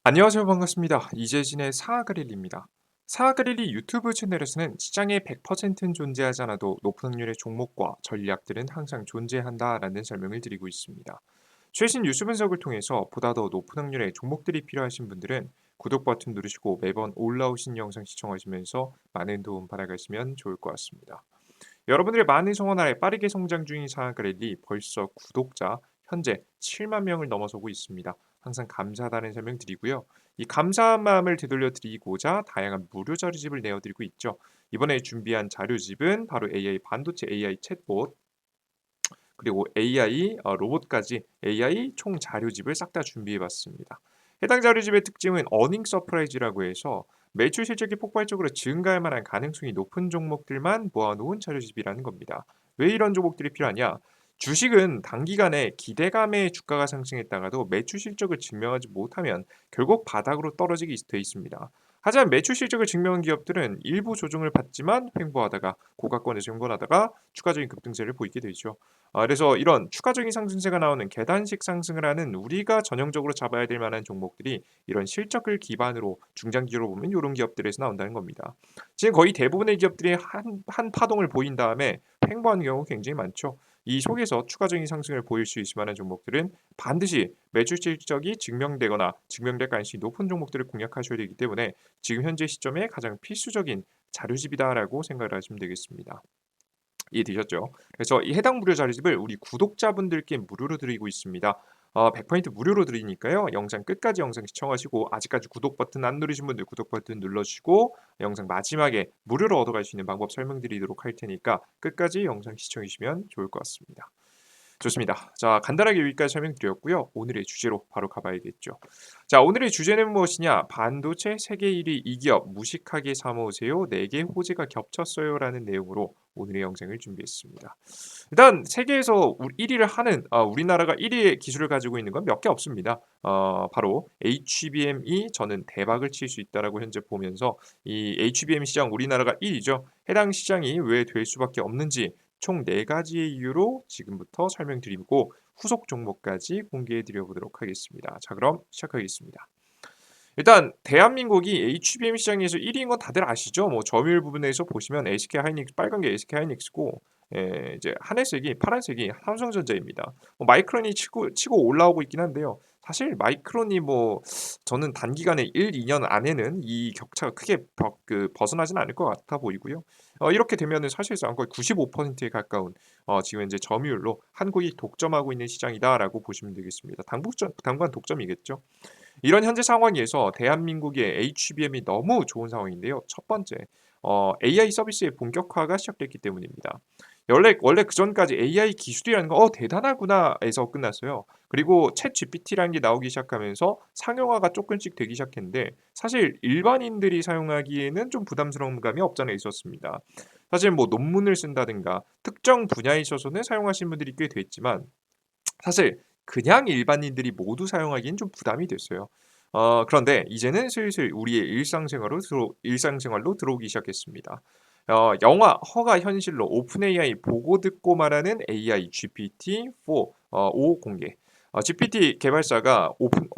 안녕하세요. 반갑습니다. 이재진의 사그릴입니다. 사그릴이 유튜브 채널에서는 시장에 100%는 존재하지 않아도 높은 확률의 종목과 전략들은 항상 존재한다라는 설명을 드리고 있습니다. 최신 뉴스 분석을 통해서 보다 더 높은 확률의 종목들이 필요하신 분들은 구독 버튼 누르시고 매번 올라오신 영상 시청하시면서 많은 도움 받아가시면 좋을 것 같습니다. 여러분들의 많은 성원 아래 빠르게 성장 중인 사그릴이 벌써 구독자 현재 7만 명을 넘어서고 있습니다. 항상 감사하다는 설명 드리고요. 이 감사한 마음을 되돌려 드리고자 다양한 무료 자료집을 내어드리고 있죠. 이번에 준비한 자료집은 바로 AI 반도체 AI 챗봇 그리고 AI 로봇까지 AI 총 자료집을 싹 다 준비해봤습니다. 해당 자료집의 특징은 어닝 서프라이즈라고 해서 매출 실적이 폭발적으로 증가할 만한 가능성이 높은 종목들만 모아놓은 자료집이라는 겁니다. 왜 이런 종목들이 필요하냐? 주식은 단기간에 기대감에 주가가 상승했다가도 매출 실적을 증명하지 못하면 결국 바닥으로 떨어지게 돼 있습니다. 하지만 매출 실적을 증명한 기업들은 일부 조정을 받지만 횡보하다가 고가권에서 횡보하다가 추가적인 급등세를 보이게 되죠. 그래서 이런 추가적인 상승세가 나오는 계단식 상승을 하는 우리가 전형적으로 잡아야 될 만한 종목들이 이런 실적을 기반으로 중장기로 보면 이런 기업들에서 나온다는 겁니다. 지금 거의 대부분의 기업들이 한 파동을 보인 다음에 횡보하는 경우가 굉장히 많죠. 이 속에서 추가적인 상승을 보일 수 있을 만한 종목들은 반드시 매출 실적이 증명되거나 증명될 가능성이 높은 종목들을 공략하셔야 되기 때문에 지금 현재 시점에 가장 필수적인 자료집이다라고 생각을 하시면 되겠습니다. 이해되셨죠? 그래서 이 해당 무료 자료집을 우리 구독자분들께 무료로 드리고 있습니다. 100% 무료로 드리니까요. 영상 끝까지 영상 시청하시고 아직까지 구독 버튼 안 누르신 분들 구독 버튼 눌러주시고 영상 마지막에 무료로 얻어갈 수 있는 방법 설명드리도록 할 테니까 끝까지 영상 시청해 주시면 좋을 것 같습니다. 좋습니다. 자, 간단하게 여기까지 설명드렸고요. 오늘의 주제로 바로 가봐야겠죠. 자, 오늘의 주제는 무엇이냐? 반도체 세계 1위 이 기업 무식하게 사모으세요. 4개 호재가 겹쳤어요라는 내용으로 오늘의 영상을 준비했습니다. 일단 세계에서 1위를 하는 우리나라가 1위의 기술을 가지고 있는 건 몇 개 없습니다. 바로 HBM이 저는 대박을 칠 수 있다라고 현재 보면서 이 HBM 시장 우리나라가 1위죠. 해당 시장이 왜 될 수밖에 없는지 총 4가지의 이유로 지금부터 설명드리고 후속 종목까지 공개해 드려 보도록 하겠습니다. 자, 그럼 시작하겠습니다. 일단 대한민국이 HBM 시장에서 1위인 건 다들 아시죠? 뭐 점유율 부분에서 보시면 SK 하이닉스 빨간 게 SK 하이닉스고 이제 하늘색이 파란색이 삼성전자입니다. 마이크론이 치고 올라오고 있긴 한데요. 사실 마이크론이 뭐 저는 단기간에 1-2년 안에는 이 격차가 크게 벗어나진 않을 것 같아 보이고요. 이렇게 되면은 사실상 거의 95%에 가까운 지금 현재 점유율로 한국이 독점하고 있는 시장이다라고 보시면 되겠습니다. 당분간 독점이겠죠. 이런 현재 상황에서 대한민국의 HBM이 너무 좋은 상황인데요. 첫 번째, AI 서비스의 본격화가 시작됐기 때문입니다. 원래 그전까지 AI 기술이라는 거 대단하구나에서 끝났어요. 그리고 챗 GPT라는 게 나오기 시작하면서 상용화가 조금씩 되기 시작했는데 사실 일반인들이 사용하기에는 좀 부담스러운 감이 없잖아 있었습니다. 사실 뭐 논문을 쓴다든가 특정 분야에 있어서는 사용하시는 분들이 꽤 됐지만 사실 그냥 일반인들이 모두 사용하기엔 좀 부담이 됐어요. 그런데 이제는 슬슬 우리의 일상생활로 들어오기 시작했습니다. 영화 허가 현실로 오픈 AI 보고 듣고 말하는 AI GPT-4 5 공개. GPT 개발사 오픈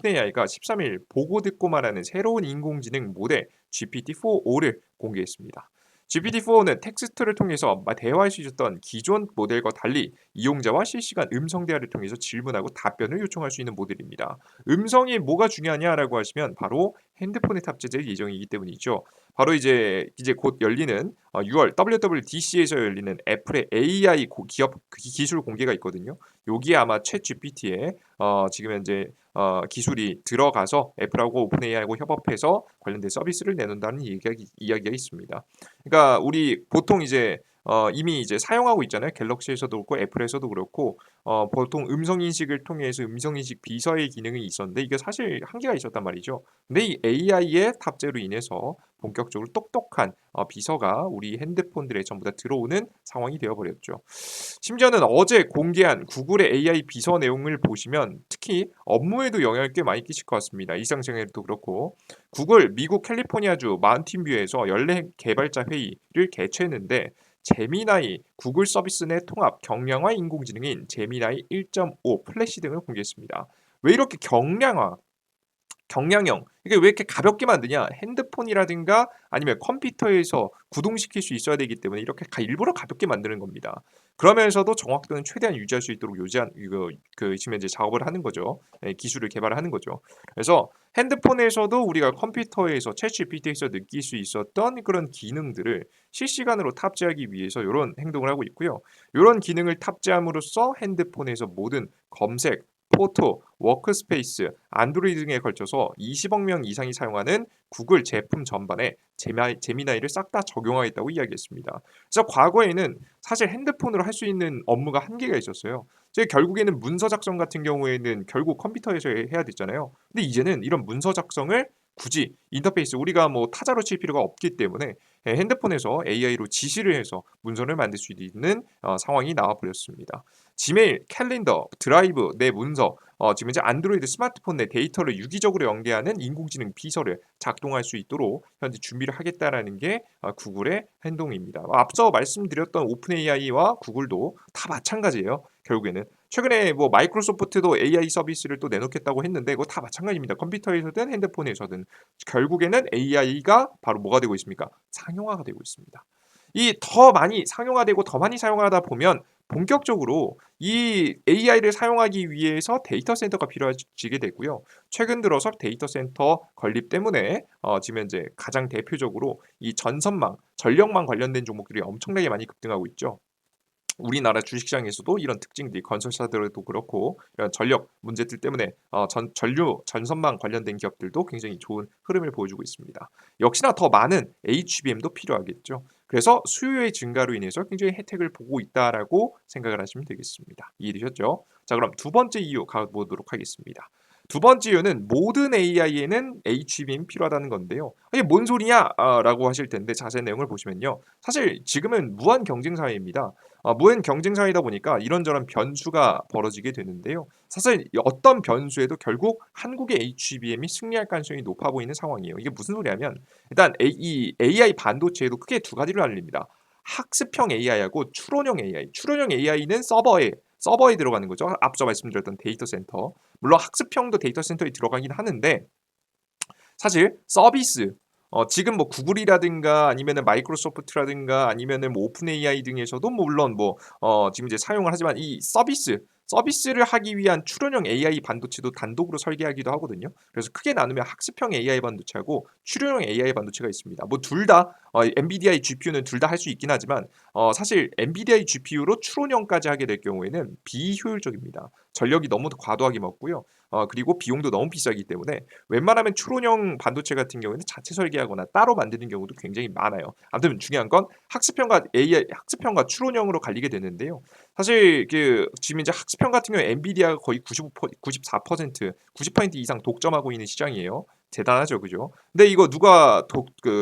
AI가 13일 보고 듣고 말하는 새로운 인공지능 모델 GPT-4-5를 공개했습니다. GPT-4는 텍스트를 통해서 대화할 수 있었던 기존 모델과 달리 이용자와 실시간 음성 대화를 통해서 질문하고 답변을 요청할 수 있는 모델입니다. 음성이 뭐가 중요하냐라고 하시면 바로 핸드폰에 탑재될 예정이기 때문이죠. 바로 이제 곧 열리는 6월 WWDC에서 열리는 애플의 AI 기업 기술 공개가 있거든요. 여기에 아마 챗 GPT에 지금 현재 기술이 들어가서 애플하고 오픈 AI하고 협업해서 관련된 서비스를 내놓는다는 이야기가 있습니다. 그러니까 우리 보통 이제 이미 이제 사용하고 있잖아요. 갤럭시에서도 그렇고 애플에서도 그렇고 보통 음성 인식을 통해서 음성 인식 비서의 기능이 있었는데 이게 사실 한계가 있었단 말이죠. 근데 이 AI의 탑재로 인해서 본격적으로 똑똑한 비서가 우리 핸드폰들에 전부 다 들어오는 상황이 되어 버렸죠. 심지어는 어제 공개한 구글의 AI 비서 내용을 보시면 특히 업무에도 영향을 꽤 많이 끼칠 것 같습니다. 일상생활에도 그렇고 구글 미국 캘리포니아주 마운틴뷰에서 연례 개발자 회의를 개최했는데 제미나이 구글 서비스 내 통합 경량화 인공지능인 제미나이 1.5 플래시 등을 공개했습니다. 왜 이렇게 경량화 경량형. 이게 왜 이렇게 가볍게 만드냐? 핸드폰이라든가 아니면 컴퓨터에서 구동시킬 수 있어야 되기 때문에 이렇게 일부러 가볍게 만드는 겁니다. 그러면서도 정확도는 최대한 유지할 수 있도록 요지한 이거 지금 이제 작업을 하는 거죠. 예, 기술을 개발을 하는 거죠. 그래서 핸드폰에서도 우리가 컴퓨터에서 챗GPT에서 느낄 수 있었던 그런 기능들을 실시간으로 탑재하기 위해서 이런 행동을 하고 있고요. 이런 기능을 탑재함으로써 핸드폰에서 모든 검색, 포토, 워크스페이스, 안드로이드 등에 걸쳐서 20억 명 이상이 사용하는 구글 제품 전반에 제미나이를 싹 다 적용하겠다고 이야기했습니다. 그래서 과거에는 사실 핸드폰으로 할 수 있는 업무가 한계가 있었어요. 즉 결국에는 문서 작성 같은 경우에는 결국 컴퓨터에서 해야 됐잖아요. 근데 이제는 이런 문서 작성을 굳이 인터페이스 우리가 뭐 타자로 칠 필요가 없기 때문에 핸드폰에서 AI로 지시를 해서 문서를 만들 수 있는 상황이 나와 버렸습니다. 지메일, 캘린더, 드라이브, 내 문서, 지금 이제 안드로이드 스마트폰 내 데이터를 유기적으로 연계하는 인공지능 비서를 작동할 수 있도록 현재 준비를 하겠다라는 게 구글의 행동입니다. 앞서 말씀드렸던 오픈 AI와 구글도 다 마찬가지예요. 결국에는 최근에 뭐 마이크로소프트도 AI 서비스를 또 내놓겠다고 했는데 그거 다 마찬가지입니다. 컴퓨터에서든 핸드폰에서든 결국에는 AI가 바로 뭐가 되고 있습니까? 상용화가 되고 있습니다. 이 더 많이 상용화되고 더 많이 사용하다 보면 본격적으로 이 AI를 사용하기 위해서 데이터 센터가 필요해지게 되고요. 최근 들어서 데이터 센터 건립 때문에 지금 현재 가장 대표적으로 이 전선망, 전력망 관련된 종목들이 엄청나게 많이 급등하고 있죠. 우리나라 주식시장에서도 이런 특징들이 건설사들도 그렇고 이런 전력 문제들 때문에 전류 전선망 관련된 기업들도 굉장히 좋은 흐름을 보여주고 있습니다. 역시나 더 많은 HBM도 필요하겠죠. 그래서 수요의 증가로 인해서 굉장히 혜택을 보고 있다라고 생각을 하시면 되겠습니다. 이해되셨죠? 자, 그럼 두 번째 이유 가보도록 하겠습니다. 두 번째 이유는 모든 AI에는 HBM이 필요하다는 건데요. 이게 뭔 소리냐? 라고 하실 텐데 자세한 내용을 보시면요. 사실 지금은 무한 경쟁 사회입니다. 무한 경쟁 사회이다 보니까 이런저런 변수가 벌어지게 되는데요. 사실 어떤 변수에도 결국 한국의 HBM이 승리할 가능성이 높아 보이는 상황이에요. 이게 무슨 소리냐면 일단 이 AI 반도체에도 크게 두 가지를 나뉩니다. 학습형 AI하고 추론형 AI. 추론형 AI는 서버에 들어가는 거죠. 앞서 말씀드렸던 데이터 센터. 물론 학습형도 데이터 센터에 들어가긴 하는데 사실 서비스 지금 뭐 구글이라든가 아니면은 마이크로소프트라든가 아니면은 뭐 오픈 AI 등에서도 뭐 물론 뭐 지금 이제 사용을 하지만 이 서비스를 하기 위한 추론형 AI 반도체도 단독으로 설계하기도 하거든요. 그래서 크게 나누면 학습형 AI 반도체하고 추론형 AI 반도체가 있습니다. 뭐 둘 다 엔비디아의 GPU는 둘 다 할 수 있긴 하지만 사실 엔비디아의 GPU로 추론형까지 하게 될 경우에는 비효율적입니다. 전력이 너무 과도하게 먹고요. 그리고 비용도 너무 비싸기 때문에 웬만하면 추론형 반도체 같은 경우에는 자체 설계하거나 따로 만드는 경우도 굉장히 많아요. 아무튼 중요한 건 학습형과 AI 학습형과 추론형으로 갈리게 되는데요. 사실 지금 이제 학습형 같은 경우에 엔비디아가 거의 94% 90% 이상 독점하고 있는 시장이에요. 대단하죠, 그죠? 근데 이거 누가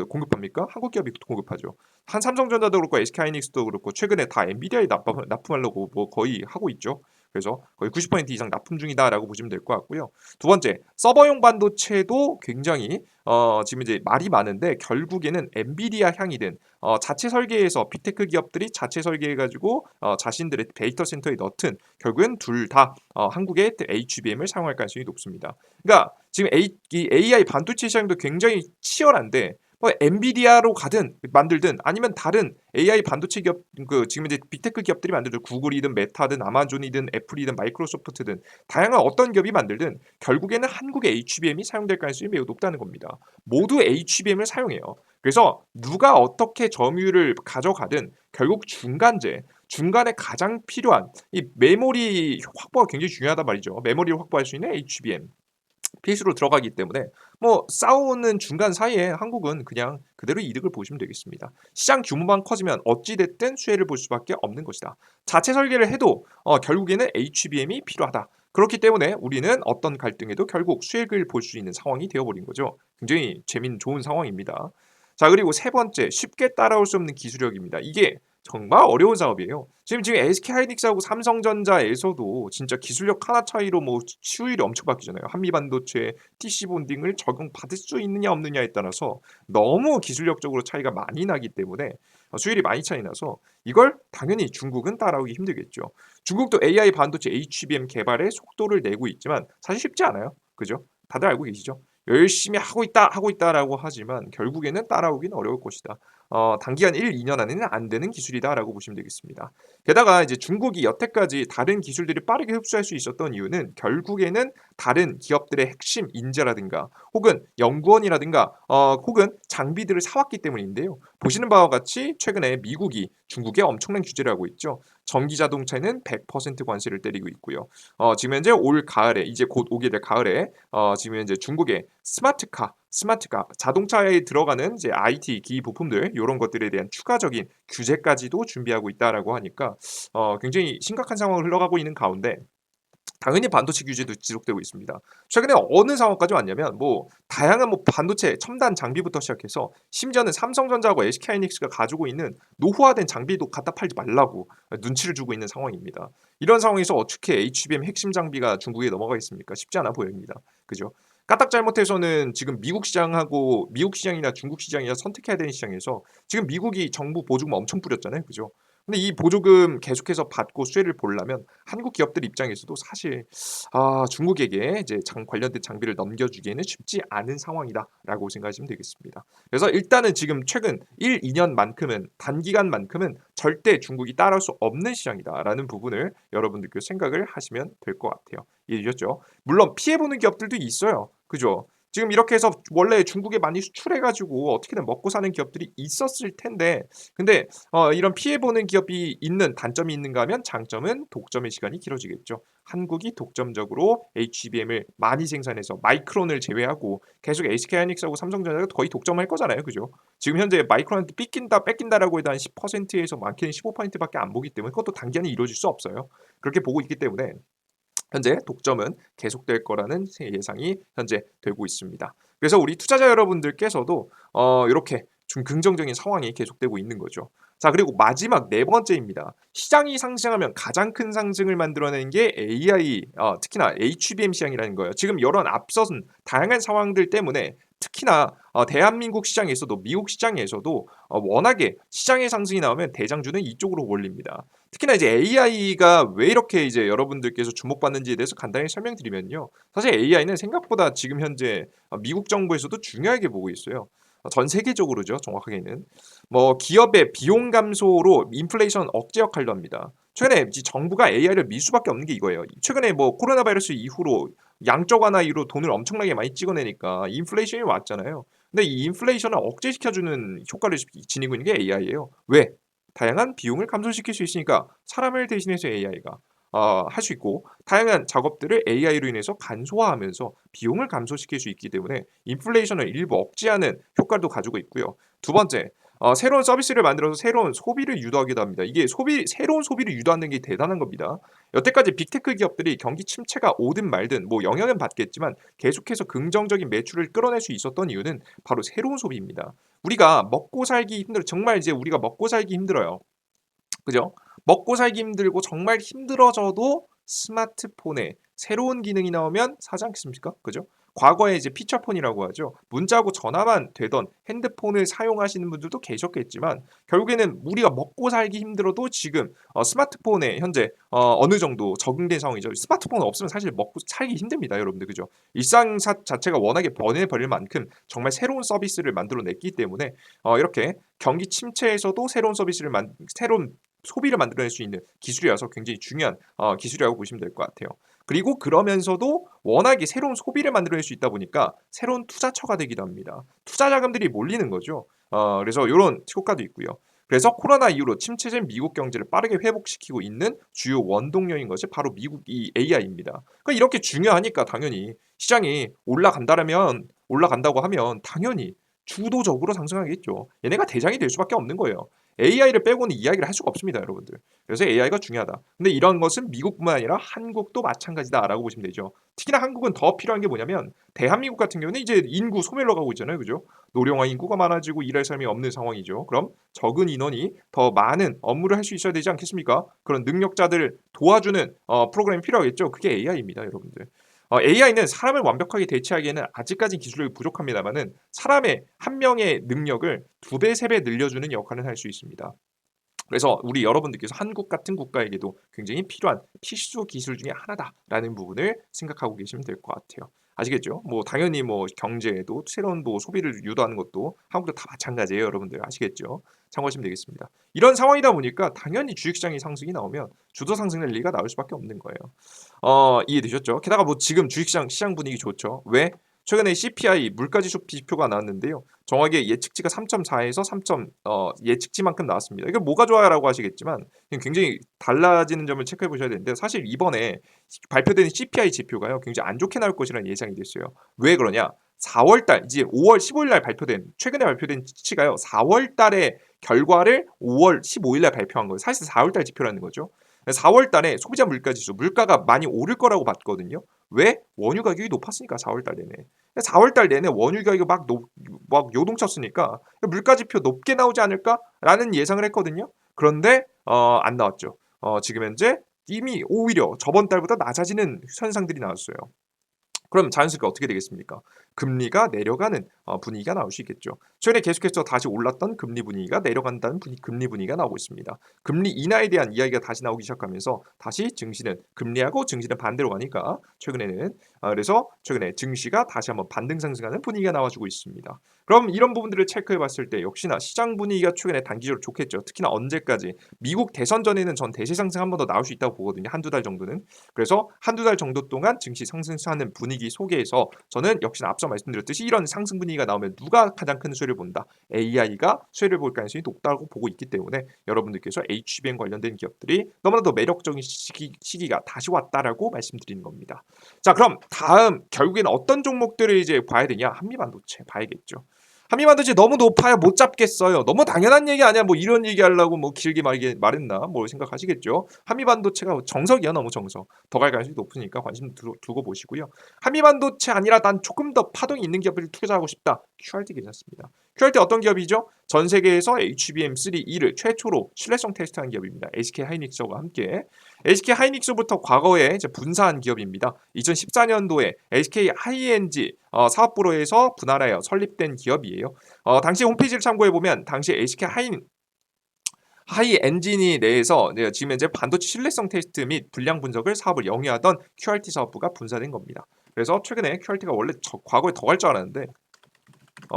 공급합니까? 한국 기업이 공급하죠. 한 삼성전자도 그렇고 SK하이닉스도 그렇고 최근에 다 엔비디아에 납품하려고 뭐 거의 하고 있죠. 그래서 거의 90% 이상 납품 중이다라고 보시면 될 것 같고요. 두 번째, 서버용 반도체도 굉장히 지금 이제 말이 많은데 결국에는 엔비디아 향이든 자체 설계해서 빅테크 기업들이 자체 설계해가지고 자신들의 데이터 센터에 넣든 결국엔 둘 다 한국의 HBM을 사용할 가능성이 높습니다. 그러니까 지금 이 AI 반도체 시장도 굉장히 치열한데 뭐 엔비디아로 가든 만들든 아니면 다른 AI 반도체 기업 지금 이제 빅테크 기업들이 만들든 구글이든 메타든 아마존이든 애플이든 마이크로소프트든 다양한 어떤 기업이 만들든 결국에는 한국의 HBM이 사용될 가능성이 매우 높다는 겁니다. 모두 HBM을 사용해요. 그래서 누가 어떻게 점유율을 가져가든 결국 중간에 가장 필요한 이 메모리 확보가 굉장히 중요하단 말이죠. 메모리를 확보할 수 있는 HBM. 필수로 들어가기 때문에 뭐 싸우는 중간 사이에 한국은 그냥 그대로 이득을 보시면 되겠습니다. 시장 규모만 커지면 어찌 됐든 수혜를 볼 수밖에 없는 것이다. 자체 설계를 해도 결국에는 HBM이 필요하다. 그렇기 때문에 우리는 어떤 갈등에도 결국 수익을 볼 수 있는 상황이 되어버린 거죠. 굉장히 좋은 상황입니다. 자, 그리고 세 번째, 쉽게 따라올 수 없는 기술력입니다. 이게 정말 어려운 작업이에요. 지금 SK하이닉스하고 삼성전자에서도 진짜 기술력 하나 차이로 뭐 수율이 엄청 바뀌잖아요. 한미반도체 TC 본딩을 적용받을 수 있느냐 없느냐에 따라서 너무 기술력적으로 차이가 많이 나기 때문에 수율이 많이 차이 나서 이걸 당연히 중국은 따라오기 힘들겠죠. 중국도 AI 반도체 HBM 개발에 속도를 내고 있지만 사실 쉽지 않아요. 그죠? 다들 알고 계시죠? 열심히 하고 있다라고 하지만 결국에는 따라오긴 어려울 것이다. 단기간 1-2년 안에는 안 되는 기술이다라고 보시면 되겠습니다. 게다가 이제 중국이 여태까지 다른 기술들을 빠르게 흡수할 수 있었던 이유는 결국에는 다른 기업들의 핵심 인재라든가 혹은 연구원이라든가 혹은 장비들을 사왔기 때문인데요. 보시는 바와 같이 최근에 미국이 중국에 엄청난 규제를 하고 있죠. 전기 자동차에는 100% 관세를 때리고 있고요. 지금 현재 올 가을에 이제 곧 오게 될 가을에 지금 현재 중국의 스마트카 자동차에 들어가는 이제 IT 기기 부품들 요런 것들에 대한 추가적인 규제까지도 준비하고 있다라고 하니까 굉장히 심각한 상황을 흘러가고 있는 가운데 당연히 반도체 규제도 지속되고 있습니다. 최근에 어느 상황까지 왔냐면 뭐 다양한 뭐 반도체 첨단 장비부터 시작해서 심지어는 삼성전자하고 SK하이닉스가 가지고 있는 노후화된 장비도 갖다 팔지 말라고 눈치를 주고 있는 상황입니다. 이런 상황에서 어떻게 HBM 핵심 장비가 중국에 넘어가겠습니까? 쉽지 않아 보입니다. 그죠? 까딱 잘못해서는 지금 미국 시장이나 중국 시장이나 선택해야 되는 시장에서 지금 미국이 정부 보조금 엄청 뿌렸잖아요. 그죠? 근데 이 보조금 계속해서 받고 수혜를 보려면 한국 기업들 입장에서도 사실 중국에게 이제 관련된 장비를 넘겨주기에는 쉽지 않은 상황이다라고 생각하시면 되겠습니다. 그래서 일단은 지금 최근 1-2년만큼은 단기간만큼은 절대 중국이 따라올 수 없는 시장이다라는 부분을 여러분들께서 생각을 하시면 될 것 같아요. 이해되셨죠? 물론 피해 보는 기업들도 있어요. 그죠? 지금 이렇게 해서 원래 중국에 많이 수출해 가지고 어떻게든 먹고 사는 기업들이 있었을 텐데 근데 이런 피해 보는 기업이 있는 단점이 있는가 하면 장점은 독점의 시간이 길어지겠죠. 한국이 독점적으로 HBM을 많이 생산해서 마이크론을 제외하고 계속 SK하이닉스하고 삼성전자가 거의 독점할 거잖아요. 그죠? 지금 현재 마이크론한테 뺏긴다라고 해도 한 10%에서 많게는 15%밖에 안 보기 때문에 그것도 단기간에 이루어질 수 없어요. 그렇게 보고 있기 때문에 현재 독점은 계속될 거라는 예상이 현재 되고 있습니다. 그래서 우리 투자자 여러분들께서도 이렇게 좀 긍정적인 상황이 계속되고 있는 거죠. 자, 그리고 마지막 네 번째입니다. 시장이 상승하면 가장 큰 상승을 만들어내는 게 AI, 특히나 HBM 시장이라는 거예요. 지금 이런 앞선 다양한 상황들 때문에 특히나 대한민국 시장에서도 미국 시장에서도 워낙에 시장의 상승이 나오면 대장주는 이쪽으로 몰립니다. 특히나 이제 AI가 왜 이렇게 이제 여러분들께서 주목받는지에 대해서 간단히 설명드리면요. 사실 AI는 생각보다 지금 현재 미국 정부에서도 중요하게 보고 있어요. 전 세계적으로죠, 정확하게는. 뭐 기업의 비용 감소로 인플레이션 억제 역할도 합니다. 최근에 정부가 AI를 밀 수밖에 없는 게 이거예요. 최근에 뭐 코로나 바이러스 이후로 양적 완화 이후로 돈을 엄청나게 많이 찍어내니까 인플레이션이 왔잖아요. 근데 이 인플레이션을 억제시켜주는 효과를 지니고 있는 게 AI예요. 왜? 다양한 비용을 감소시킬 수 있으니까 사람을 대신해서 AI가 할 수 있고 다양한 작업들을 AI로 인해서 간소화하면서 비용을 감소시킬 수 있기 때문에 인플레이션을 일부 억제하는 효과도 가지고 있고요. 두 번째, 새로운 서비스를 만들어서 새로운 소비를 유도하기도 합니다. 이게 새로운 소비를 유도하는 게 대단한 겁니다. 여태까지 빅테크 기업들이 경기 침체가 오든 말든 뭐 영향은 받겠지만 계속해서 긍정적인 매출을 끌어낼 수 있었던 이유는 바로 새로운 소비입니다. 우리가 먹고 살기 힘들어 정말 이제 우리가 먹고 살기 힘들어요. 그죠? 먹고 살기 힘들고 정말 힘들어져도 스마트폰에 새로운 기능이 나오면 사지 않겠습니까? 그죠? 과거에 이제 피처폰이라고 하죠. 문자하고 전화만 되던 핸드폰을 사용하시는 분들도 계셨겠지만 결국에는 우리가 먹고 살기 힘들어도 지금 스마트폰에 현재 어느 정도 적응된 상황이죠. 스마트폰 없으면 사실 먹고 살기 힘듭니다, 여러분들. 그죠? 일상 자체가 워낙에 변해버릴 만큼 정말 새로운 서비스를 만들어냈기 때문에 이렇게 경기 침체에서도 새로운 소비를 만들어낼 수 있는 기술이라서 굉장히 중요한 기술이라고 보시면 될 것 같아요. 그리고 그러면서도 워낙에 새로운 소비를 만들어낼 수 있다 보니까 새로운 투자처가 되기도 합니다. 투자 자금들이 몰리는 거죠. 그래서 이런 효과도 있고요. 그래서 코로나 이후로 침체된 미국 경제를 빠르게 회복시키고 있는 주요 원동력인 것이 바로 미국 이 AI입니다. 그러니까 이렇게 중요하니까 당연히 시장이 올라간다고 하면 당연히 주도적으로 상승하겠죠. 얘네가 대장이 될 수밖에 없는 거예요. AI를 빼고는 이야기를 할 수가 없습니다, 여러분들. 그래서 AI가 중요하다. 근데 이런 것은 미국뿐만 아니라 한국도 마찬가지다라고 보시면 되죠. 특히나 한국은 더 필요한 게 뭐냐면 대한민국 같은 경우는 이제 인구 소멸로 가고 있잖아요, 그죠? 노령화 인구가 많아지고 일할 사람이 없는 상황이죠. 그럼 적은 인원이 더 많은 업무를 할 수 있어야 되지 않겠습니까? 그런 능력자들을 도와주는 프로그램이 필요하겠죠. 그게 AI입니다, 여러분들. AI는 사람을 완벽하게 대체하기에는 아직까지 기술력이 부족합니다만은 사람의 한 명의 능력을 두 배, 세 배 늘려주는 역할을 할 수 있습니다. 그래서 우리 여러분들께서 한국 같은 국가에게도 굉장히 필요한 필수 기술 중에 하나다라는 부분을 생각하고 계시면 될 것 같아요. 아시겠죠? 뭐 당연히 뭐 경제에도 새로운 뭐 소비를 유도하는 것도 한국도 다 마찬가지예요, 여러분들 아시겠죠? 참고하시면 되겠습니다. 이런 상황이다 보니까 당연히 주식시장의 상승이 나오면 주도 상승 랠리가 나올 수밖에 없는 거예요. 이해되셨죠? 게다가 뭐 지금 시장 분위기 좋죠. 왜? 최근에 CPI 물가지수 지표가 나왔는데요. 정확하게 예측치가 3.4에서 예측치만큼 나왔습니다. 이게 뭐가 좋아요라고 하시겠지만 굉장히 달라지는 점을 체크해 보셔야 되는데 사실 이번에 발표된 CPI 지표가요. 굉장히 안 좋게 나올 것이라는 예상이 됐어요. 왜 그러냐? 4월 달 이제 5월 15일 날 최근에 발표된 수치가요. 4월 달의 결과를 5월 15일 날 발표한 거예요. 사실 4월 달 지표라는 거죠. 4월 달에 소비자 물가 지수, 물가가 많이 오를 거라고 봤거든요. 왜? 원유 가격이 높았으니까 4월 달 내내. 4월 달 내내 원유 가격이 막 요동쳤으니까 물가 지표 높게 나오지 않을까라는 예상을 했거든요. 그런데 안 나왔죠. 지금 현재 이미 오히려 저번 달보다 낮아지는 현상들이 나왔어요. 그럼 자연스럽게 어떻게 되겠습니까? 금리가 내려가는 분위기가 나올 수 있겠죠. 최근에 계속해서 다시 올랐던 금리 분위기가 내려간다는 금리 분위기가 나오고 있습니다. 금리 인하에 대한 이야기가 다시 나오기 시작하면서 다시 증시는 금리하고 증시는 반대로 가니까 최근에는 그래서 최근에 증시가 다시 한번 반등 상승하는 분위기가 나와주고 있습니다. 그럼 이런 부분들을 체크해 봤을 때 역시나 시장 분위기가 최근에 단기적으로 좋겠죠. 특히나 언제까지 미국 대선 전에는 전 대세 상승 한 번 더 나올 수 있다고 보거든요. 한두 달 정도는. 그래서 한두 달 정도 동안 증시 상승하는 분위기 속에서 저는 역시나 앞서 말씀드렸듯이 이런 상승 분위기가 나오면 누가 가장 큰 수혜를 본다. AI가 수혜를 볼 가능성이 높다고 보고 있기 때문에 여러분들께서 HBM 관련된 기업들이 너무나도 매력적인 시기가 다시 왔다라고 말씀드리는 겁니다. 자, 그럼 다음 결국에는 어떤 종목들을 이제 봐야 되냐? 한미반도체 봐야겠죠. 한미반도체 너무 높아요. 못 잡겠어요. 너무 당연한 얘기 아니야. 뭐 이런 얘기하려고 뭐 길게 말했나? 뭐 생각하시겠죠. 한미반도체가 정석이야. 너무 정석. 더 갈 가능성이 높으니까 관심 두고 보시고요. 한미반도체 아니라 난 조금 더 파동이 있는 기업을 투자하고 싶다. QRT 괜찮습니다. QRT 어떤 기업이죠? 전 세계에서 HBM3E를 최초로 신뢰성 테스트한 기업입니다. SK 하이닉스와 함께. SK 하이닉스부터 과거에 이제 분사한 기업입니다. 2014년도에 SK 하이엔지 사업부로에서 분할하여 설립된 기업이에요. 당시 홈페이지를 참고해 보면 당시 SK 하이 엔진이 내에서 지금 현재 반도체 신뢰성 테스트 및 불량 분석을 사업을 영위하던 QRT 사업부가 분사된 겁니다. 그래서 최근에 QRT가 원래 과거에 더 갈 줄 알았는데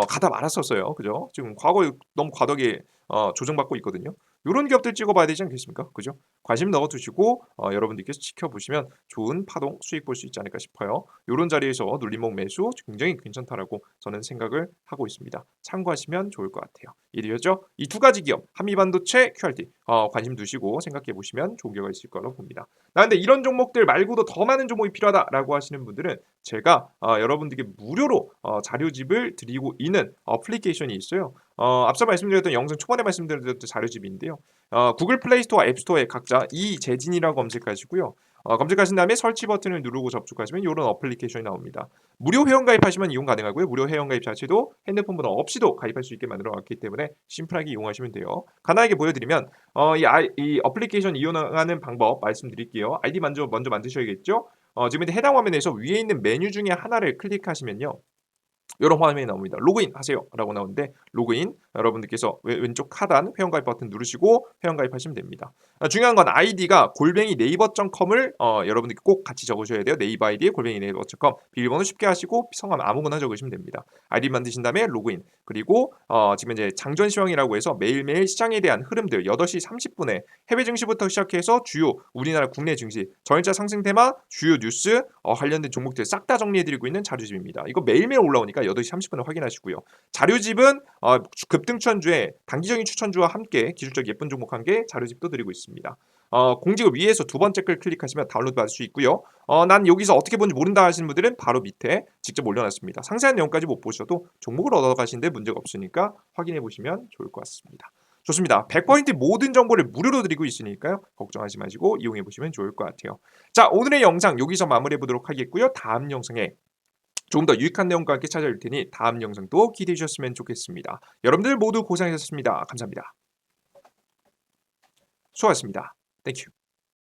가다 말았었어요. 그죠? 지금 과거에 너무 과도하게 조정받고 있거든요. 요런 기업들 찍어봐야 되지 않겠습니까? 그죠? 관심 넣어두시고 여러분들께서 지켜보시면 좋은 파동 수익 볼 수 있지 않을까 싶어요. 요런 자리에서 눌림목 매수 굉장히 괜찮다라고 저는 생각을 하고 있습니다. 참고하시면 좋을 것 같아요. 이해되셨죠? 이 두 가지 기업 한미반도체, QRT 관심 두시고 생각해 보시면 좋은 결과 있을 거라고 봅니다. 근데 이런 종목들 말고도 더 많은 종목이 필요하다라고 하시는 분들은 제가 여러분들께 무료로 자료집을 드리고 있는 어플리케이션이 있어요. 앞서 말씀드렸던 영상 초반에 말씀드렸던 자료집인데요. 구글 플레이 스토어, 앱 스토어에 각자 이재진이라고 검색하시고요. 검색하신 다음에 설치 버튼을 누르고 접속하시면 이런 어플리케이션이 나옵니다. 무료 회원 가입하시면 이용 가능하고요. 무료 회원 가입 자체도 핸드폰 번호 없이도 가입할 수 있게 만들어 놨기 때문에 심플하게 이용하시면 돼요. 간단하게 보여드리면 이 어플리케이션 이용하는 방법 말씀드릴게요. 아이디 먼저 만드셔야겠죠. 지금 해당 화면에서 위에 있는 메뉴 중에 하나를 클릭하시면요. 이런 화면이 나옵니다. 로그인 하세요 라고 나오는데 로그인 여러분들께서 왼쪽 하단 회원가입 버튼 누르시고 회원가입하시면 됩니다. 중요한 건 아이디가 골뱅이 네이버.com을 여러분들께 꼭 같이 적으셔야 돼요. 네이버 아이디에 골뱅이 네이버.com 비밀번호 쉽게 하시고 성함 아무거나 적으시면 됩니다. 아이디 만드신 다음에 로그인 그리고 지금 이제 장전 시황이라고 해서 매일매일 시장에 대한 흐름들 8시 30분에 해외 증시부터 시작해서 주요 우리나라 국내 증시 전일자 상승 테마 주요 뉴스 관련된 종목들 싹 다 정리해드리고 있는 자료집입니다. 이거 매일매일 올라오니까 8시 30분에 확인하시고요. 자료집은 급등 추천주에 단기적인 추천주와 함께 기술적 예쁜 종목 한 개 자료집도 드리고 있습니다. 공지글 위에서 두 번째 글 클릭하시면 다운로드 받을 수 있고요. 난 여기서 어떻게 보는지 모른다 하시는 분들은 바로 밑에 직접 올려놨습니다. 상세한 내용까지 못 보셔도 종목을 얻어가시는데 문제가 없으니까 확인해 보시면 좋을 것 같습니다. 좋습니다. 100% 모든 정보를 무료로 드리고 있으니까요. 걱정하지 마시고 이용해 보시면 좋을 것 같아요. 자, 오늘의 영상 여기서 마무리해 보도록 하겠고요. 다음 영상에 조금 더 유익한 내용과 함께 찾아올 테니 다음 영상도 기대해 주셨으면 좋겠습니다. 여러분들 모두 고생하셨습니다. 감사합니다. 수고하셨습니다. 땡큐.